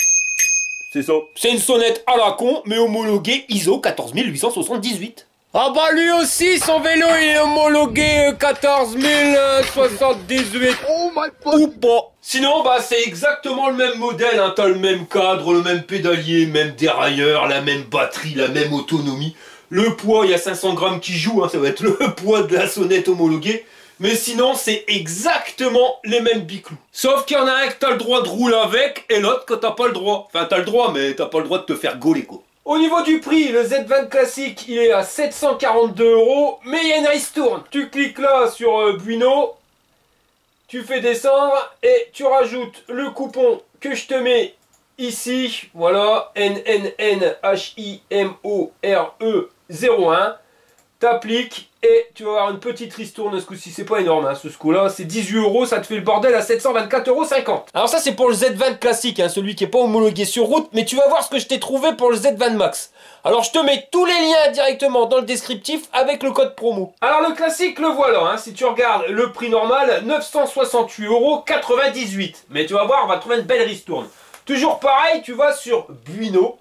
C'est ça. C'est une sonnette à la con, mais homologuée ISO 14878. Ah bah lui aussi, son vélo il est homologué 14078. Oh my god. Ou pas. Sinon, bah c'est exactement le même modèle, hein. T'as le même cadre, le même pédalier, même dérailleur, la même batterie, la même autonomie. Le poids, il y a 500 grammes qui jouent, hein. Ça va être le poids de la sonnette homologuée. Mais sinon, c'est exactement les mêmes Biclou. Sauf qu'il y en a un que t'as le droit de rouler avec et l'autre que t'as pas le droit. Enfin, t'as le droit, mais t'as pas le droit de te faire gauler, quoi. Au niveau du prix, le Z20 classique, il est à 742 €, mais il y a une ristourne. Tu cliques là sur Buino, tu fais descendre et tu rajoutes le coupon que je te mets ici. Voilà, NNNHIMORE01. T'appliques et tu vas avoir une petite ristourne. Ce coup-ci, c'est pas énorme, hein, ce coup-là. C'est 18 €, ça te fait le bordel à 724,50 €. Alors ça, c'est pour le Z20 classique, hein, celui qui est pas homologué sur route. Mais tu vas voir ce que je t'ai trouvé pour le Z20 Max. Alors je te mets tous les liens directement dans le descriptif avec le code promo. Alors le classique, le voilà, hein, si tu regardes le prix normal, 968,98 €. Mais tu vas voir, on va trouver une belle ristourne. Toujours pareil, tu vas sur Buino.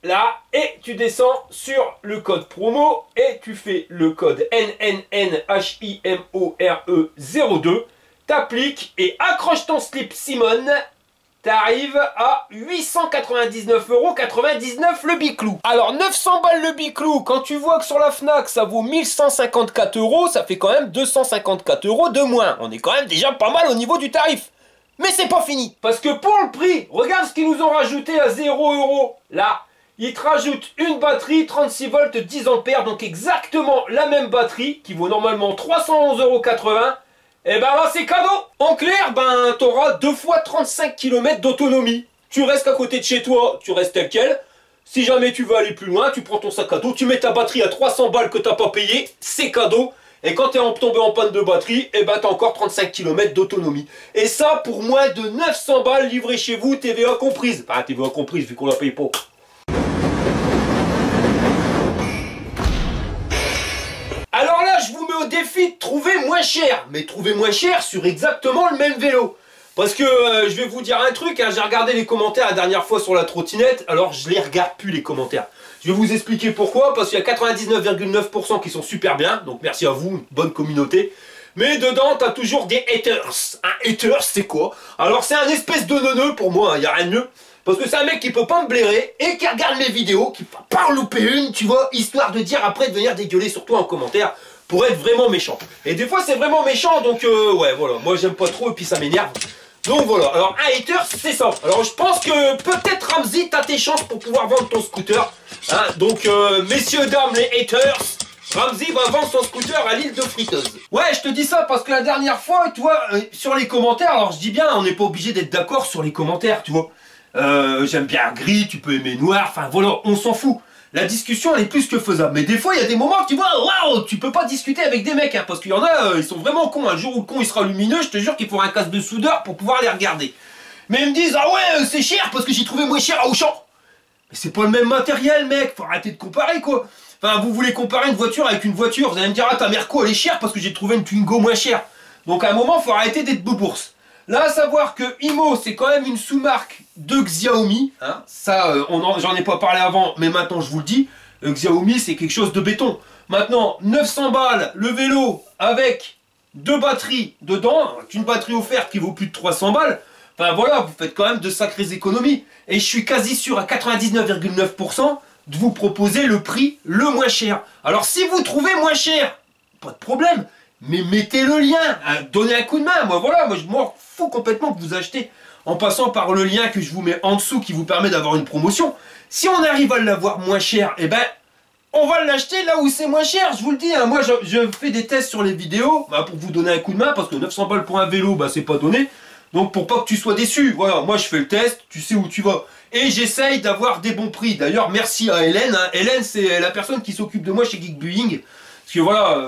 Là, et tu descends sur le code promo et tu fais le code NNNHIMORE02, t'appliques et accroche ton slip Simone, t'arrives à 899,99 € le Biclou. Alors 900 balles le Biclou, quand tu vois que sur la Fnac ça vaut 1154 €, ça fait quand même 254 € de moins. On est quand même déjà pas mal au niveau du tarif. Mais c'est pas fini, parce que pour le prix, regarde ce qu'ils nous ont rajouté à 0 €. Là, ils te rajoutent une batterie 36 volts 10 ampères, donc exactement la même batterie qui vaut normalement 311,80 €. Et ben là c'est cadeau. En clair, ben t'auras 2 fois 35 km d'autonomie. Tu restes à côté de chez toi, tu restes tel quel. Si jamais tu veux aller plus loin, tu prends ton sac à dos, tu mets ta batterie à 300 balles que t'as pas payé, c'est cadeau. Et quand tu es tombé en panne de batterie, et ben t'as encore 35 km d'autonomie. Et ça pour moins de 900 balles livré chez vous, TVA comprise. Enfin TVA comprise vu qu'on la paye pas. Alors là, je vous mets au défi de trouver moins cher. Mais trouver moins cher sur exactement le même vélo. Parce que je vais vous dire un truc, hein, j'ai regardé les commentaires la dernière fois sur la trottinette, alors je les regarde plus les commentaires. Je vais vous expliquer pourquoi, parce qu'il y a 99,9% qui sont super bien, donc merci à vous, une bonne communauté. Mais dedans, t'as toujours des haters. Un hater, c'est quoi? Alors c'est un espèce de neuneu pour moi, il n'y a rien de mieux. Parce que c'est un mec qui peut pas me blairer et qui regarde mes vidéos, qui va pas en louper une, tu vois, histoire de dire après de venir dégueuler sur toi en commentaire pour être vraiment méchant. Et des fois c'est vraiment méchant, donc ouais voilà, moi j'aime pas trop et puis ça m'énerve. Donc voilà, alors un hater c'est ça. Alors je pense que peut-être Ramsey t'as tes chances pour pouvoir vendre ton scooter. Hein, donc messieurs, dames, les haters, Ramsey va vendre son scooter à l'île de Friteuse. Ouais, je te dis ça parce que la dernière fois, tu vois, sur les commentaires, alors je dis bien, on n'est pas obligé d'être d'accord sur les commentaires, tu vois. J'aime bien gris, tu peux aimer noir, enfin voilà, on s'en fout. La discussion, elle est plus que faisable. Mais des fois, il y a des moments que tu vois, waouh, tu peux pas discuter avec des mecs, hein, parce qu'il y en a, ils sont vraiment cons. Un jour où le con il sera lumineux, je te jure qu'il faudra un casque de soudeur pour pouvoir les regarder. Mais ils me disent, ah ouais, c'est cher parce que j'ai trouvé moins cher à Auchan. Mais c'est pas le même matériel, mec, faut arrêter de comparer, quoi. Enfin, vous voulez comparer une voiture avec une voiture, vous allez me dire, ah, ta Merco, elle est chère parce que j'ai trouvé une Twingo moins chère. Donc à un moment, faut arrêter d'être bourse. Là, à savoir que Imo, c'est quand même une sous-marque de Xiaomi. Hein. Ça, j'en ai pas parlé avant, mais maintenant je vous le dis. Xiaomi, c'est quelque chose de béton. Maintenant, 900 balles, le vélo avec 2 batteries dedans, une batterie offerte qui vaut plus de 300 balles. Enfin voilà, vous faites quand même de sacrées économies. Et je suis quasi sûr à 99,9% de vous proposer le prix le moins cher. Alors si vous trouvez moins cher, pas de problème. Mais mettez le lien, hein, donnez un coup de main. Moi voilà, moi je m'en fous complètement que vous achetez en passant par le lien que je vous mets en dessous qui vous permet d'avoir une promotion. Si on arrive à l'avoir moins cher, eh ben on va l'acheter là où c'est moins cher, je vous le dis. Hein. Moi je fais des tests sur les vidéos bah, pour vous donner un coup de main parce que 900 balles pour un vélo, bah, c'est pas donné. Donc pour pas que tu sois déçu, voilà, moi je fais le test, tu sais où tu vas. Et j'essaye d'avoir des bons prix. D'ailleurs merci à Hélène. Hein. Hélène c'est la personne qui s'occupe de moi chez Geekbuying. Parce que voilà...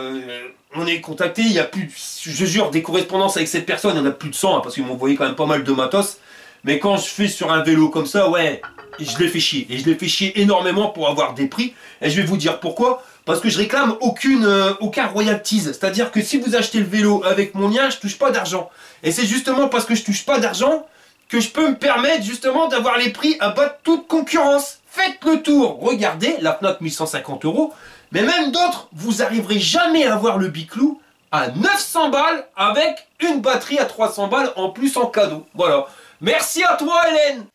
on est contacté, il y a plus, je jure, des correspondances avec cette personne, il y en a plus de 100, hein, parce qu'ils m'ont envoyé quand même pas mal de matos. Mais quand je fais sur un vélo comme ça, ouais, je les fais chier. Et je les fais chier énormément pour avoir des prix. Et je vais vous dire pourquoi. Parce que je réclame aucun royalties. C'est-à-dire que si vous achetez le vélo avec mon lien, je touche pas d'argent. Et c'est justement parce que je touche pas d'argent que je peux me permettre justement d'avoir les prix à bas de toute concurrence. Faites le tour, regardez, la Fnac 1150 €. Mais même d'autres, vous arriverez jamais à avoir le Biclou à 900 balles avec une batterie à 300 balles en plus en cadeau. Voilà. Merci à toi, Hélène.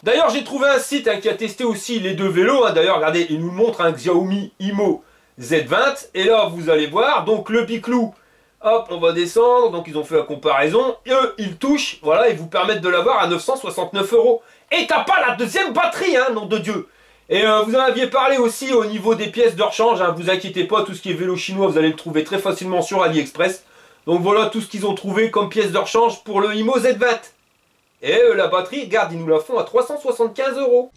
D'ailleurs, j'ai trouvé un site hein, qui a testé aussi les deux vélos. Hein. D'ailleurs, regardez, il nous montre un Xiaomi Imo Z20. Et là, vous allez voir, donc le Biclou. Hop, on va descendre, donc ils ont fait la comparaison, et eux, ils touchent, voilà, ils vous permettent de l'avoir à 969 €. Et t'as pas la deuxième batterie, hein, nom de Dieu. Et vous en aviez parlé aussi au niveau des pièces de rechange, hein, vous inquiétez pas, tout ce qui est vélo chinois, vous allez le trouver très facilement sur AliExpress. Donc voilà tout ce qu'ils ont trouvé comme pièces de rechange pour le Imo Z20. Et la batterie, regarde, ils nous la font à 375 €.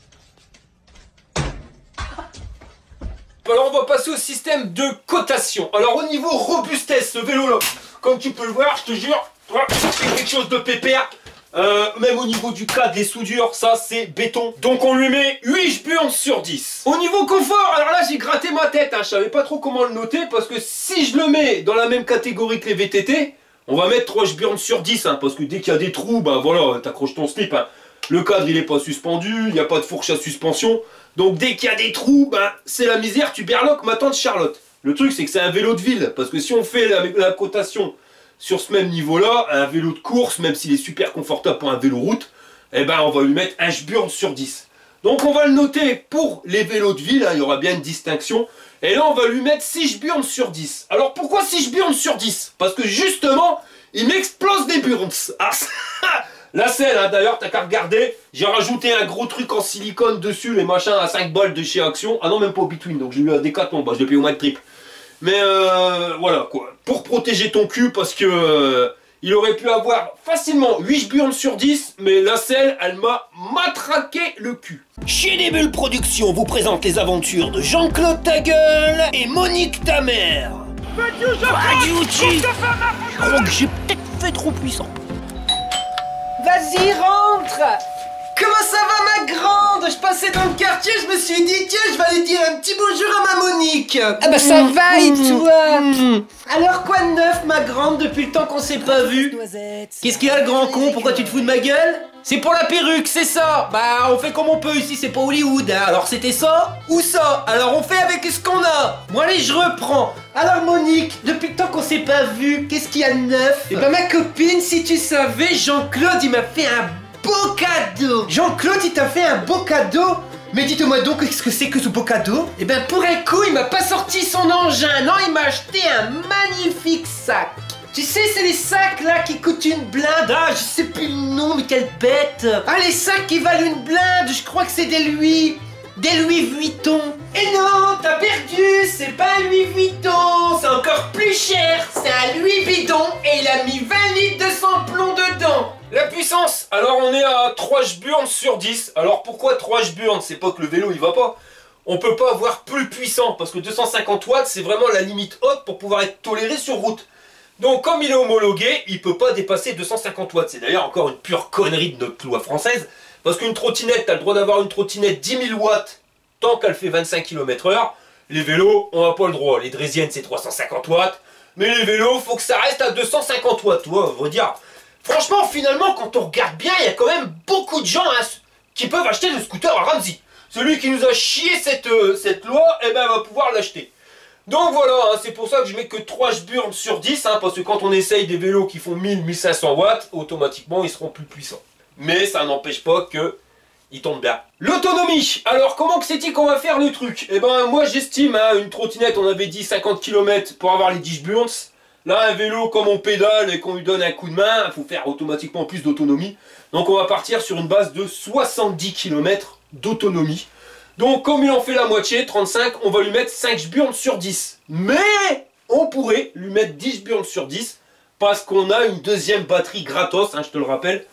Alors on va passer au système de cotation. Alors au niveau robustesse, ce vélo là, comme tu peux le voir, je te jure, c'est quelque chose de pépère. Même au niveau du cadre, des soudures, ça c'est béton. Donc on lui met 8 burnes sur 10. Au niveau confort, alors là j'ai gratté ma tête, hein. Je savais pas trop comment le noter parce que si je le mets dans la même catégorie que les VTT, on va mettre 3 burnes sur 10, hein, parce que dès qu'il y a des trous, ben voilà, t'accroches ton slip. Hein. Le cadre il est pas suspendu, il n'y a pas de fourche à suspension. Donc dès qu'il y a des trous, ben, c'est la misère, tu berloques ma tante Charlotte. Le truc c'est que c'est un vélo de ville, parce que si on fait la cotation sur ce même niveau-là, un vélo de course, même s'il est super confortable pour un vélo route, eh ben on va lui mettre 1 burne sur 10. Donc on va le noter pour les vélos de ville, hein, il y aura bien une distinction. Et là on va lui mettre 6 burnes sur 10. Alors pourquoi 6 burnes sur 10? Parce que justement, il m'explose des burnes. Ah, la selle, hein, d'ailleurs, t'as qu'à regarder. J'ai rajouté un gros truc en silicone dessus, les machins à 5 balles de chez Action. Ah non, même pas au Between, donc j'ai eu un Décathlon, bah, je l'ai payé au moins de triple. Mais voilà quoi, pour protéger ton cul, parce que il aurait pu avoir facilement 8 burnes sur 10, mais la selle, elle m'a matraqué le cul. Chez des Bulles Productions vous présente les aventures de Jean-Claude Tagueul et Monique ta mère. Je crois que j'ai peut-être fait trop puissant. Vas-y, rentre! Comment ça va, ma grande? Je passais dans le quartier, je me suis dit, tiens, je vais aller dire un petit bonjour à ma Monique. Ah bah ça va, et toi? Alors quoi de neuf, ma grande, depuis le temps qu'on s'est pas vu? Qu'est-ce qu'il y a, le grand con? Pourquoi tu te fous de ma gueule? C'est pour la perruque, c'est ça. Bah, on fait comme on peut ici, c'est pas Hollywood, hein. Alors c'était ça ou ça? Alors on fait avec ce qu'on a. Bon allez, je reprends. Alors Monique, depuis le temps qu'on s'est pas vu, qu'est-ce qu'il y a de neuf? Eh ben ma copine, si tu savais, Jean-Claude, il m'a fait un beau cadeau. Jean-Claude, il t'a fait un beau cadeau? Mais dites-moi donc, qu'est-ce que c'est que ce beau cadeau? Eh ben pour un coup, il m'a pas sorti son engin. Non, il m'a acheté un magnifique sac. Tu sais, c'est les sacs là qui coûtent une blinde. Ah, je sais plus le nom, mais quelle bête. Ah, les sacs qui valent une blinde, je crois que c'est des Louis Vuitton. Et non, t'as perdu, c'est pas un Louis Vuitton, c'est encore plus cher. C'est un Louis bidon et il a mis 20 litres de sans-plomb dedans. La puissance, alors on est à 3 burnes sur 10. Alors pourquoi 3 burnes? C'est pas que le vélo il va pas. On peut pas avoir plus puissant parce que 250 watts c'est vraiment la limite haute pour pouvoir être toléré sur route. Donc comme il est homologué, il peut pas dépasser 250 watts. C'est d'ailleurs encore une pure connerie de notre loi française. Parce qu'une trottinette, t'as le droit d'avoir une trottinette 10 000 watts tant qu'elle fait 25 km/h. Les vélos, on n'a pas le droit. Les draisiennes c'est 350 watts. Mais les vélos, faut que ça reste à 250 watts. Tu vois, on va dire. Franchement, finalement, quand on regarde bien, il y a quand même beaucoup de gens hein, qui peuvent acheter le scooter à Ramsey. Celui qui nous a chié cette loi, eh ben, va pouvoir l'acheter. Donc voilà, hein, c'est pour ça que je mets que 3 burnes sur 10, hein, parce que quand on essaye des vélos qui font 1000-1500 watts, automatiquement ils seront plus puissants. Mais ça n'empêche pas que ils tombent bien. L'autonomie, alors comment que c'est-il qu'on va faire le truc? Eh ben moi j'estime, hein, une trottinette, on avait dit 50 km pour avoir les 10 burnes. Là un vélo, comme on pédale et qu'on lui donne un coup de main, il faut faire automatiquement plus d'autonomie. Donc on va partir sur une base de 70 km d'autonomie. Donc comme il en fait la moitié, 35, on va lui mettre 5 burnes sur 10. Mais on pourrait lui mettre 10 burnes sur 10 parce qu'on a une deuxième batterie gratos, hein, je te le rappelle.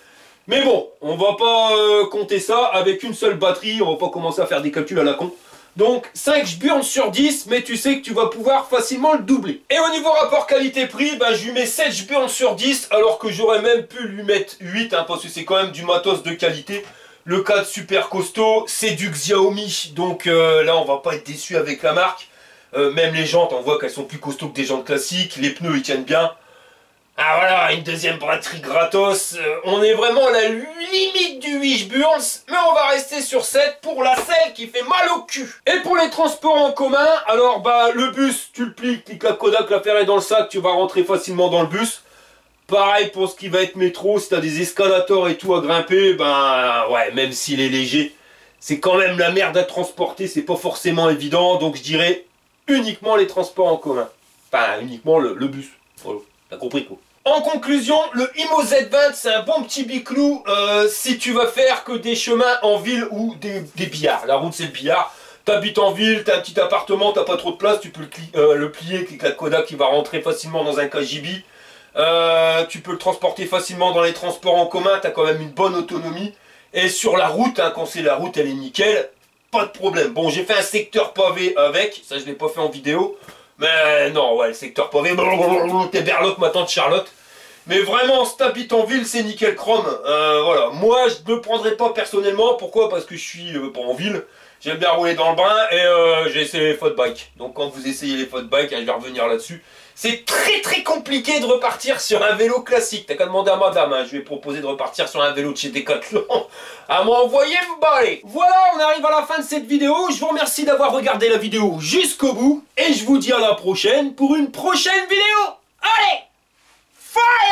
Mais bon, on va pas compter ça avec une seule batterie, on va pas commencer à faire des calculs à la con. Donc 5 burnes sur 10, mais tu sais que tu vas pouvoir facilement le doubler. Et au niveau rapport qualité-prix, ben, je lui mets 7 burnes sur 10 alors que j'aurais même pu lui mettre 8 hein, parce que c'est quand même du matos de qualité. Le cadre super costaud, c'est du Xiaomi, donc là on va pas être déçu avec la marque. Même les jantes, on voit qu'elles sont plus costauds que des jantes classiques, les pneus ils tiennent bien. Ah voilà, une deuxième batterie gratos, on est vraiment à la limite du 8 burnes, mais on va rester sur 7 pour la selle qui fait mal au cul. Et pour les transports en commun, alors bah le bus, tu le plies, clique la Kodak, l'affaire est dans le sac, tu vas rentrer facilement dans le bus. Pareil pour ce qui va être métro, si tu as des escalators et tout à grimper, ben ouais, même s'il est léger, c'est quand même la merde à transporter, c'est pas forcément évident, donc je dirais uniquement les transports en commun. Enfin, uniquement le bus, voilà, t'as compris quoi. En conclusion, le Imo Z20, c'est un bon petit biclou si tu vas faire que des chemins en ville ou des billards. La route c'est le billard, t'habites en ville, t'as un petit appartement, t'as pas trop de place, tu peux le plier, clique la Kodak qui va rentrer facilement dans un KGB. Tu peux le transporter facilement dans les transports en commun, tu as quand même une bonne autonomie. Et sur la route, hein, quand c'est la route, elle est nickel, pas de problème. Bon, j'ai fait un secteur pavé avec, ça je l'ai pas fait en vidéo. Mais non, ouais, le secteur pavé, t'es berloque ma tante Charlotte. Mais vraiment, si t'habites en ville, c'est nickel chrome. Voilà, moi je ne prendrai pas personnellement, pourquoi? Parce que je suis pas en ville. J'aime bien rouler dans le brin et j'ai essayé les fat bikes. Donc quand vous essayez les fat bikes, je vais revenir là-dessus. C'est très compliqué de repartir sur un vélo classique. T'as qu'à demander à madame, hein. Je vais proposer de repartir sur un vélo de chez Decathlon. À m'envoyer me baler. Voilà, on arrive à la fin de cette vidéo. Je vous remercie d'avoir regardé la vidéo jusqu'au bout. Et je vous dis à la prochaine pour une prochaine vidéo. Allez, fire!